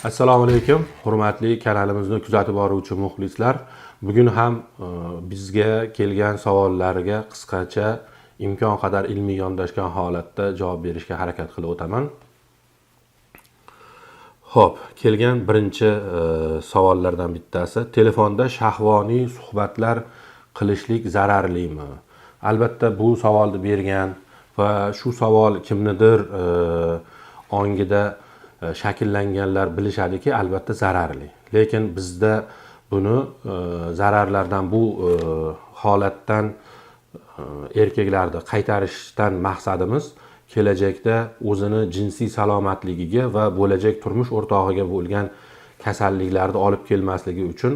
Assalomu alaykum, hurmatli kanalimizni kuzatib boruvchi muxlislar. Bugun ham bizga kelgan savollarga qisqacha imkon qadar ilmiy yondashgan holatda javob berishga harakat qilib o'taman. Xo'p, kelgan birinchi savollardan bittasi: telefonda shahvoniy suhbatlar qilishlik zararlimi? Albatta bu savolni bergan va shu savol kimnidir ongida shakllanganlar bilishadiki, albatta zararli. Lekin bizda buni zararlardan, bu holatdan erkaklarni qaytarishdan maqsadimiz kelajakda o'zini jinsiy salomatligiga va bo'lajak turmush o'rtog'iga bo'lgan kasalliklarni olib kelmasligi uchun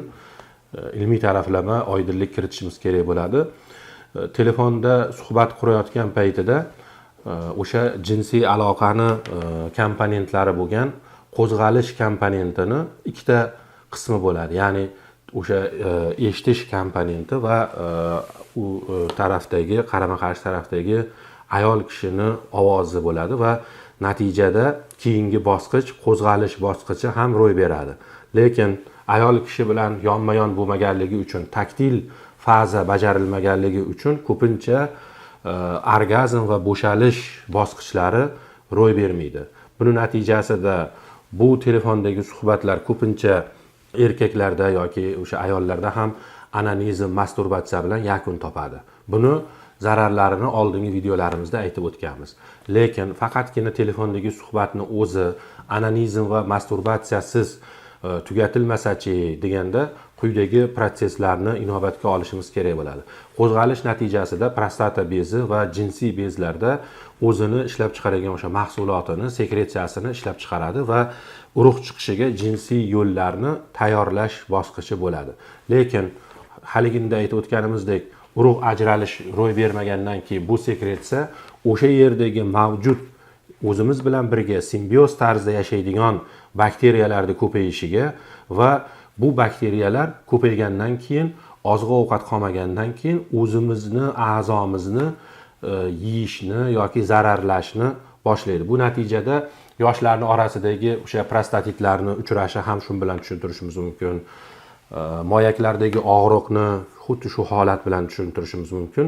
ilmiy taraflama oydinlik kiritishimiz kerak bo'ladi. Telefonda suhbat qurayotgan paytida o'sha jinsiy aloqani komponentlari bo'lgan qo'zg'alish komponentini ikkita qismi bo'ladi. Ya'ni o'sha eshitish komponenti va u tarafdagi, qarama-qarshi tarafdagi ayol kishini ovozi bo'ladi va natijada keyingi bosqich qo'zg'alish bosqichi ham ro'y beradi. Lekin ayol kishi bilan yonma-yon bo'lmaganligi uchun, taktil faza bajarilmaganligi uchun ko'pincha orgazm va bo'shalish bosqichlari ro'y bermaydi. Buni natijasida bu telefondagi suhbatlar ko'pincha erkaklarda yoki o'sha ayollarda ham onanizm, masturbatsiya bilan yakun topadi. Buni zararlarini oldingi videolarimizda aytib o'tganmiz. Lekin faqatgina telefondagi suhbatni o'zi onanizm va masturbatsiyasiz tugatilmasa-chi deganda quyidagi proseslarni inobatga olishimiz kerak bo'ladi. Qo'zg'alish natijasida prostata bezi va jinsiy bezlarda o'zini ishlab chiqaradigan o'sha mahsulotini, sekretsiyasini ishlab chiqaradi va urug' chiqishiga jinsiy yo'llarni tayyorlash bosqichi bo'ladi. Lekin haliginda aytib o'tganimizdek, urug' ajralish ro'y bermagandan keyin bu sekretsiya o'sha yerdagi mavjud o'zimiz bilan birga simbioz tarzda yashaydigan bakteriyalarning ko'payishiga va bu bakteriyalar ko'paygandan keyin, oziq-ovqat qolmagandan keyin o'zimizni a'zomizni yeyishni yoki zararlashni boshlaydi. Bu natijada yoshlarning orasidagi o'sha prostatitlarni uchrashi ham shu bilan tushuntirishimiz mumkin. Moyaklardagi og'riqni xuddi shu holat bilan tushuntirishimiz mumkin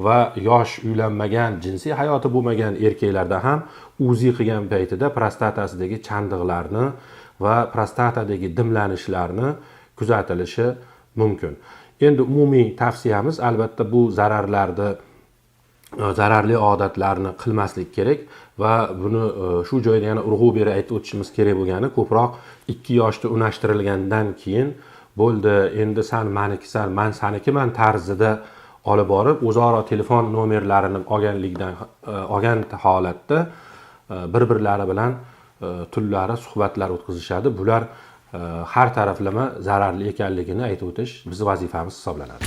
va yosh uylanmagan, jinsiy hayoti bo'lmagan erkaklarda ham UZI qilgan paytida prostatasidagi chandiqlarni va prostatadagi dimlanishlarni kuzatilishi mumkin. Endi umumiy tavsiyamiz albatta bu zararli odatlarni qilmaslik kerak va buni shu joyda yana urg'u berib aytib o'tishimiz kerak bo'lgani, ko'proq 2 yoshda unashtirilgandan keyin bo'ldi, endi san manikisan, men sanikiman tarzida olib borib, o'zaro telefon nomerlarini olgan holatda bir-birlari bilan tunlari suhbatlar o'tkazishadi. Bular har taraflama zararli ekanligini aytib o'tish bizning vazifamiz hisoblanadi.